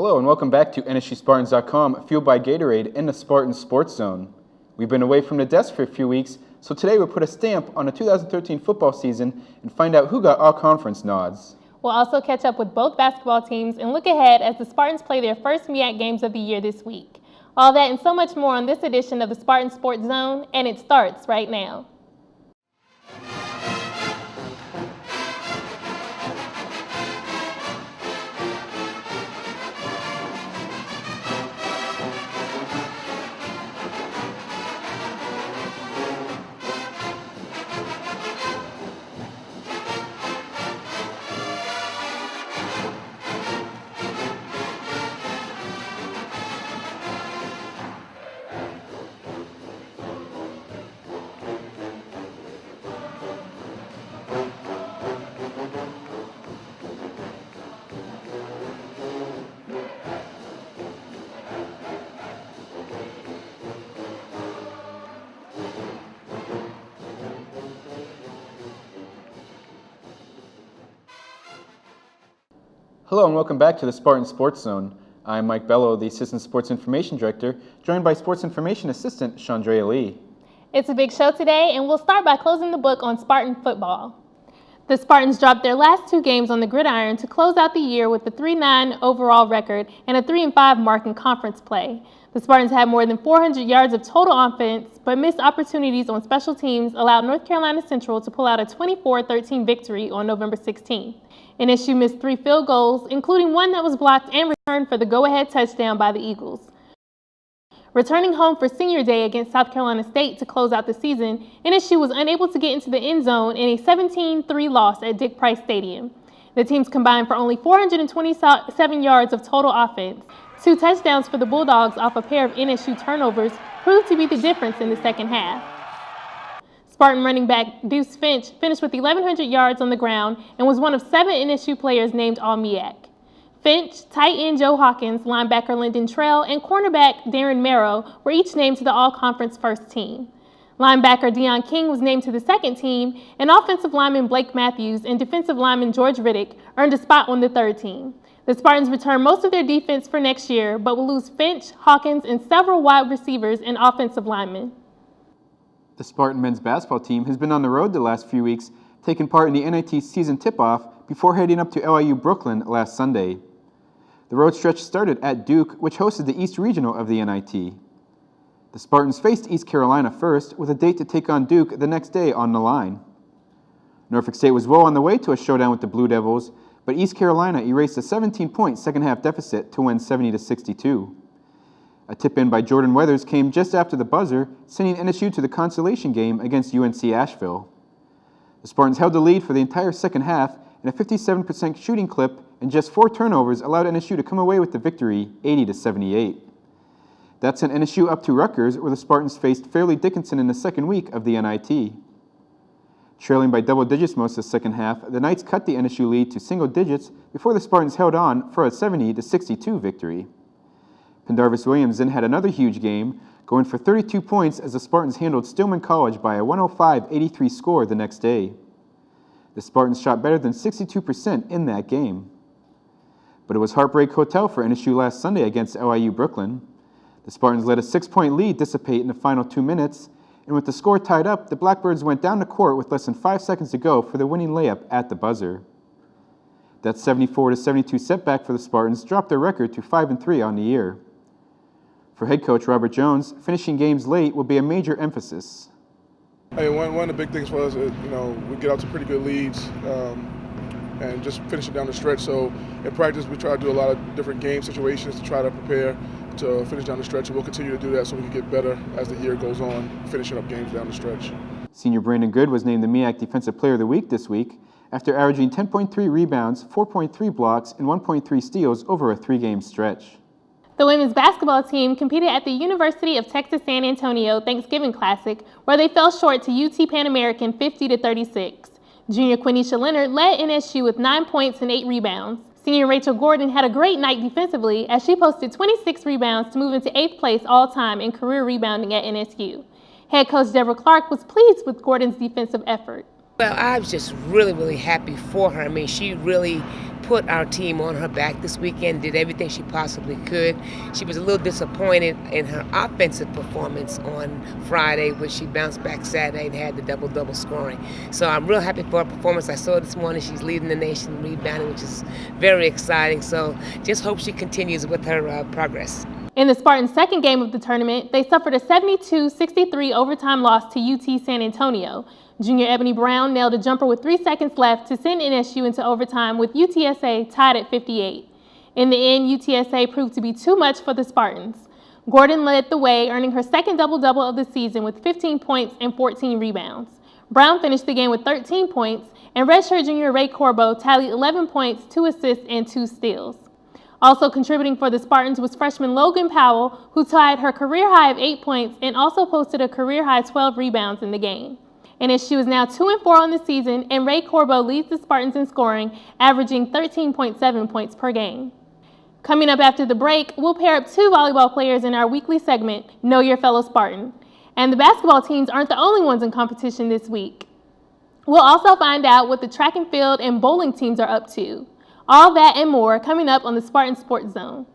Hello and welcome back to NSUSpartans.com, fueled by Gatorade in the Spartan Sports Zone. We've been away from the desk for a few weeks, so today we'll put a stamp on the 2013 football season and find out who got all conference nods. We'll also catch up with both basketball teams and look ahead as the Spartans play their first MEAC games of the year this week. All that and so much more on this edition of the Spartan Sports Zone, and it starts right now. Hello and welcome back to the Spartan Sports Zone. I'm Mike Bello, the Assistant Sports Information Director, joined by Sports Information Assistant Chandrea Lee. It's a big show today, and we'll start by closing the book on Spartan football. The Spartans dropped their last two games on the gridiron to close out the year with a 3-9 overall record and a 3-5 mark in conference play. The Spartans had more than 400 yards of total offense, but missed opportunities on special teams allowed North Carolina Central to pull out a 24-13 victory on November 16th. NSU missed 3 field goals, including one that was blocked and returned for the go-ahead touchdown by the Eagles. Returning home for Senior Day against South Carolina State to close out the season, NSU was unable to get into the end zone in a 17-3 loss at Dick Price Stadium. The teams combined for only 427 yards of total offense. 2 touchdowns for the Bulldogs off a pair of NSU turnovers proved to be the difference in the second half. Spartan running back Deuce Finch finished with 1,100 yards on the ground and was one of 7 NSU players named All-MEAC. Finch, tight end Joe Hawkins, linebacker Lyndon Trail, and cornerback Darren Merrow were each named to the All-Conference first team. Linebacker Deion King was named to the second team, and offensive lineman Blake Matthews and defensive lineman George Riddick earned a spot on the third team. The Spartans return most of their defense for next year, but will lose Finch, Hawkins, and several wide receivers and offensive linemen. The Spartan men's basketball team has been on the road the last few weeks, taking part in the NIT season tip-off before heading up to LIU Brooklyn last Sunday. The road stretch started at Duke, which hosted the East Regional of the NIT. The Spartans faced East Carolina first, with a date to take on Duke the next day on the line. Norfolk State was well on the way to a showdown with the Blue Devils, but East Carolina erased a 17-point second-half deficit to win 70-62. A tip-in by Jordan Weathers came just after the buzzer, sending NSU to the consolation game against UNC Asheville. The Spartans held the lead for the entire second half, and a 57% shooting clip and just 4 turnovers allowed NSU to come away with the victory, 80-78. That sent NSU up to Rutgers, where the Spartans faced Fairleigh Dickinson in the second week of the NIT. Trailing by double digits most of the second half, the Knights cut the NSU lead to single digits before the Spartans held on for a 70-62 victory. Pendarvis Williams then had another huge game, going for 32 points as the Spartans handled Stillman College by a 105-83 score the next day. The Spartans shot better than 62% in that game. But it was Heartbreak Hotel for NSU last Sunday against LIU Brooklyn. The Spartans let a 6-point lead dissipate in the final 2 minutes, and with the score tied up, the Blackbirds went down the court with less than 5 seconds to go for the winning layup at the buzzer. That 74-72 setback for the Spartans dropped their record to 5-3 on the year. For head coach Robert Jones, finishing games late will be a major emphasis. Hey, one of the big things for us is, we get out to pretty good leads and just finish it down the stretch. So in practice, we try to do a lot of different game situations to try to prepare to finish down the stretch, and we'll continue to do that so we can get better as the year goes on, finishing up games down the stretch. Senior Brandon Good was named the MEAC Defensive Player of the Week this week after averaging 10.3 rebounds, 4.3 blocks, and 1.3 steals over a 3-game stretch. The women's basketball team competed at the University of Texas San Antonio Thanksgiving Classic, where they fell short to UT Pan American 50-36. Junior Quenisha Leonard led NSU with 9 points and 8 rebounds. Senior Rachel Gordon had a great night defensively as she posted 26 rebounds to move into 8th place all-time in career rebounding at NSU. Head coach Deborah Clark was pleased with Gordon's defensive effort. Well, I was just really happy for her. I mean, she really put our team on her back this weekend, did everything she possibly could. She was a little disappointed in her offensive performance on Friday, but she bounced back Saturday and had the double-double scoring. So I'm real happy for her performance. I saw this morning she's leading the nation in rebounding, which is very exciting. So just hope she continues with her progress. In the Spartans' second game of the tournament, they suffered a 72-63 overtime loss to UT San Antonio. Junior Ebony Brown nailed a jumper with 3 seconds left to send NSU into overtime, with UTSA tied at 58. In the end, UTSA proved to be too much for the Spartans. Gordon led the way, earning her second double-double of the season with 15 points and 14 rebounds. Brown finished the game with 13 points, and redshirt junior Ray Corbo tallied 11 points, 2 assists, and 2 steals. Also contributing for the Spartans was freshman Logan Powell, who tied her career high of 8 points and also posted a career high 12 rebounds in the game. NSU is now 2-4 on the season, and Ray Corbo leads the Spartans in scoring, averaging 13.7 points per game. Coming up after the break, we'll pair up 2 volleyball players in our weekly segment, Know Your Fellow Spartan. And the basketball teams aren't the only ones in competition this week. We'll also find out what the track and field and bowling teams are up to. All that and more coming up on the Spartan Sports Zone.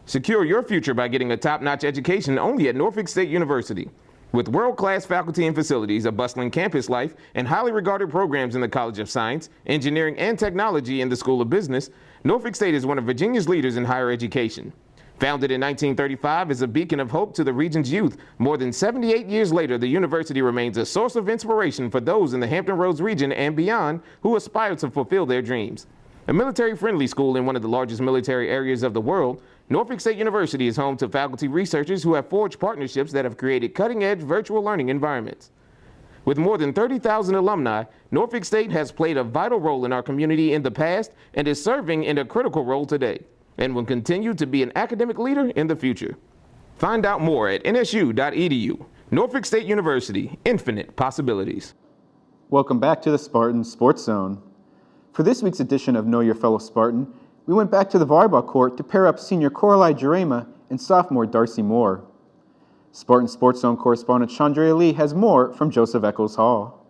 Secure your future by getting a top-notch education only at Norfolk State University. With world-class faculty and facilities, a bustling campus life, and highly regarded programs in the College of Science, Engineering, and Technology in the School of Business, Norfolk State is one of Virginia's leaders in higher education. Founded in 1935 as a beacon of hope to the region's youth, more than 78 years later, the university remains a source of inspiration for those in the Hampton Roads region and beyond who aspire to fulfill their dreams. A military-friendly school in one of the largest military areas of the world, Norfolk State University is home to faculty researchers who have forged partnerships that have created cutting-edge virtual learning environments. With more than 30,000 alumni, Norfolk State has played a vital role in our community in the past and is serving in a critical role today, and will continue to be an academic leader in the future. Find out more at nsu.edu. Norfolk State University, infinite possibilities. Welcome back to the Spartan Sports Zone. For this week's edition of Know Your Fellow Spartan, we went back to the volleyball court to pair up senior Coralie Jarema and sophomore Darcy Moore. Spartan Sports Zone correspondent Chandrea Lee has more from Joseph Eccles Hall.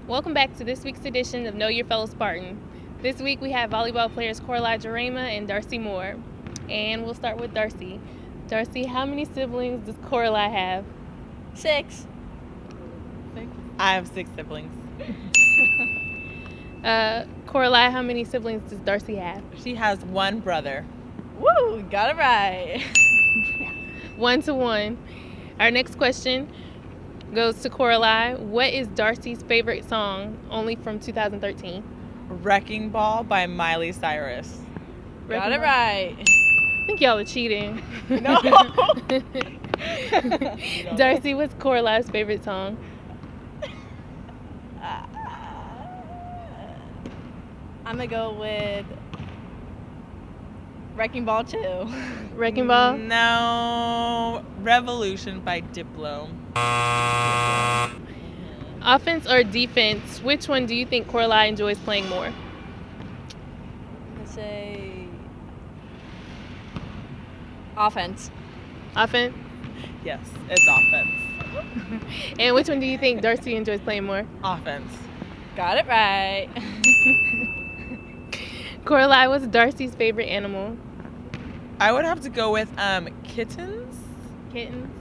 Welcome back to this week's edition of Know Your Fellow Spartan. This week we have volleyball players Coralie Jarema and Darcy Moore. And we'll start with Darcy. Darcy, how many siblings does Coralie have? 6. I have 6 siblings. Coralie, how many siblings does Darcy have? She has 1 brother. Woo, got it right. 1-1. Our next question goes to Coralie. What is Darcy's favorite song, only from 2013? Wrecking Ball by Miley Cyrus. Got it right. I think y'all are cheating. No. Darcy, what's Coralie's favorite song? I'm gonna go with Wrecking Ball 2. Wrecking Ball? No. Revolution by Diplo. Offense or defense, which one do you think Coralie enjoys playing more? Let's say offense. Offense? Yes, it's offense. And which one do you think Darcy enjoys playing more? Offense. Got it right. Coralie, what's Darcy's favorite animal? I would have to go with kittens. Kittens?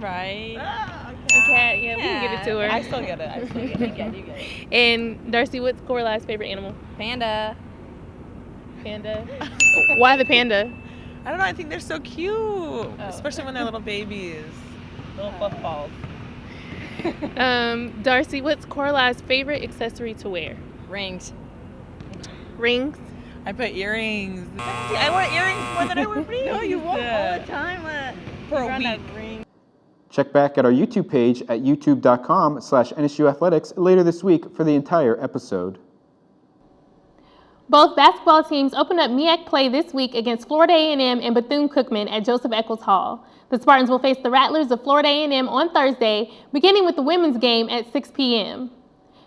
Right. A cat, yeah, we can give it to her. I still get it. You get it. And Darcy, what's Coralie's favorite animal? Panda. Panda. Why the panda? I don't know. I think they're so cute, especially when they're little babies, little fluff balls. Darcy, what's Coralie's favorite accessory to wear? Rings. Rings? I put earrings. I want earrings more than I want rings. No, you want all the time. For a run week. that ring. Check back at our YouTube page at youtube.com/NSU Athletics later this week for the entire episode. Both basketball teams open up MEAC play this week against Florida A&M and Bethune-Cookman at Joseph Eccles Hall. The Spartans will face the Rattlers of Florida A&M on Thursday, beginning with the women's game at 6 p.m.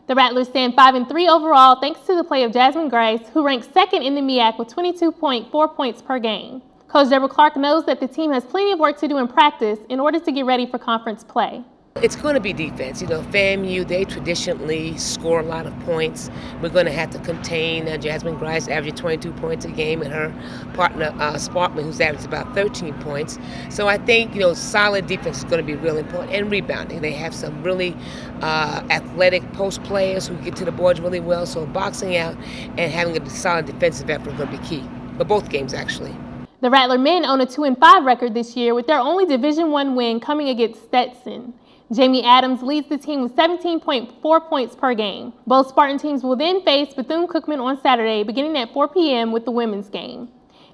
The Rattlers stand 5-3 overall thanks to the play of Jasmine Grice, who ranks second in the MEAC with 22.4 points per game. Coach Deborah Clark knows that the team has plenty of work to do in practice in order to get ready for conference play. It's going to be defense. You know, FAMU, they traditionally score a lot of points. We're going to have to contain Jasmine Grice, averaging 22 points a game, and her partner, Spartan, who's averaged about 13 points. So I think, solid defense is going to be real important, and rebounding. They have some really athletic post players who get to the boards really well. So boxing out and having a solid defensive effort is going to be key for both games, actually. The Rattler men own a 2-5 record this year with their only Division I win coming against Stetson. Jamie Adams leads the team with 17.4 points per game. Both Spartan teams will then face Bethune-Cookman on Saturday, beginning at 4 p.m. with the women's game.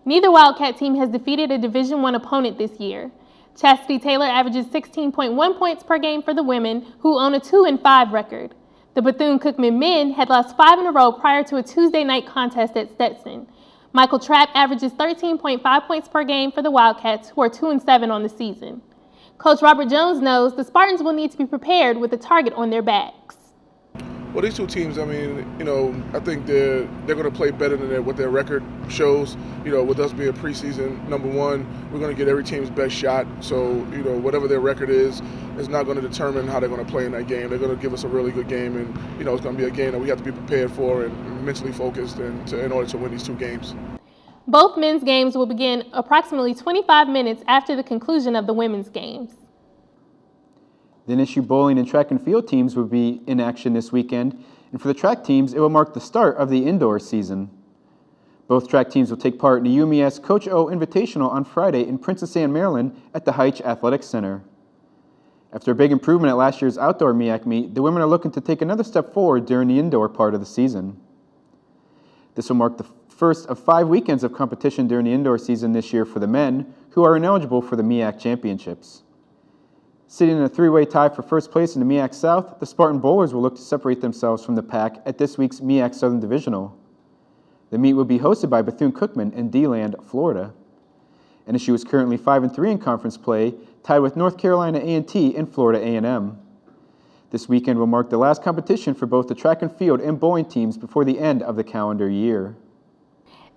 Neither Wildcat team has defeated a Division I opponent this year. Chastity Taylor averages 16.1 points per game for the women, who own a 2-5 record. The Bethune-Cookman men had lost 5 in a row prior to a Tuesday night contest at Stetson. Michael Trapp averages 13.5 points per game for the Wildcats, who are 2-7 on the season. Coach Robert Jones knows the Spartans will need to be prepared with a target on their backs. Well, these two teams, I think they're going to play better than what their record shows. With us being preseason number one, we're going to get every team's best shot. So, whatever their record is not going to determine how they're going to play in that game. They're going to give us a really good game, and it's going to be a game that we have to be prepared for and mentally focused in order to win these two games. Both men's games will begin approximately 25 minutes after the conclusion of the women's games. The NSU bowling and track and field teams will be in action this weekend, and for the track teams, it will mark the start of the indoor season. Both track teams will take part in the UMES Coach O Invitational on Friday in Princess Anne, Maryland at the Heitch Athletic Center. After a big improvement at last year's outdoor MEAC meet, the women are looking to take another step forward during the indoor part of the season. This will mark the first of 5 weekends of competition during the indoor season this year for the men, who are ineligible for the MEAC championships. Sitting in a 3-way tie for first place in the MEAC South, the Spartan Bowlers will look to separate themselves from the pack at this week's MEAC Southern Divisional. The meet will be hosted by Bethune-Cookman in D-Land, Florida. NSU is currently 5-3 in conference play, tied with North Carolina A&T and Florida A&M. This weekend will mark the last competition for both the track and field and bowling teams before the end of the calendar year.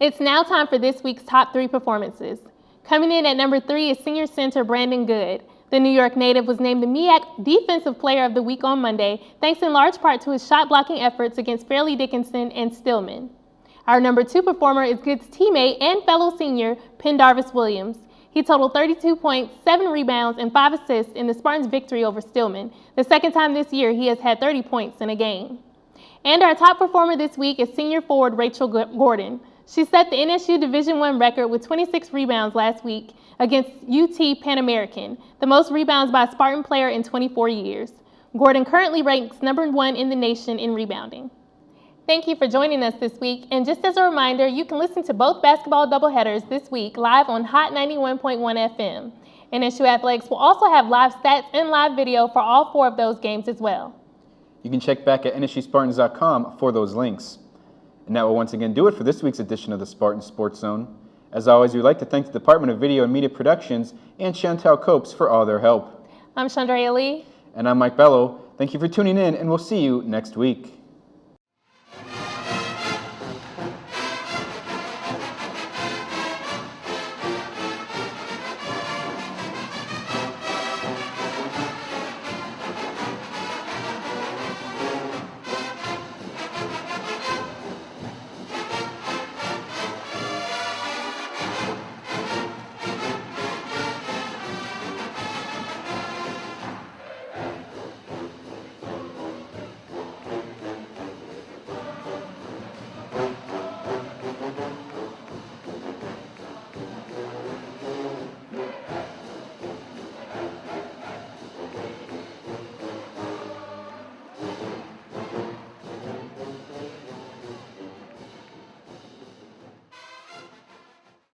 It's now time for this week's top 3 performances. Coming in at number 3 is senior center Brandon Good. The New York native was named the MEAC Defensive Player of the Week on Monday, thanks in large part to his shot-blocking efforts against Fairleigh Dickinson and Stillman. Our number 2 performer is Good's teammate and fellow senior Pendarvis Williams. He totaled 32 points, 7 rebounds, and 5 assists in the Spartans' victory over Stillman, the second time this year he has had 30 points in a game. And our top performer this week is senior forward Rachel Gordon. She set the NSU Division I record with 26 rebounds last week against UT Pan American, the most rebounds by a Spartan player in 24 years. Gordon currently ranks number 1 in the nation in rebounding. Thank you for joining us this week, and just as a reminder, you can listen to both basketball doubleheaders this week live on Hot 91.1 FM. NSU Athletics will also have live stats and live video for all 4 of those games as well. You can check back at NSUSpartans.com for those links. And that will once again do it for this week's edition of the Spartan Sports Zone. As always, we'd like to thank the Department of Video and Media Productions and Chantel Copes for all their help. I'm Chandrea Lee. And I'm Mike Bello. Thank you for tuning in, and we'll see you next week.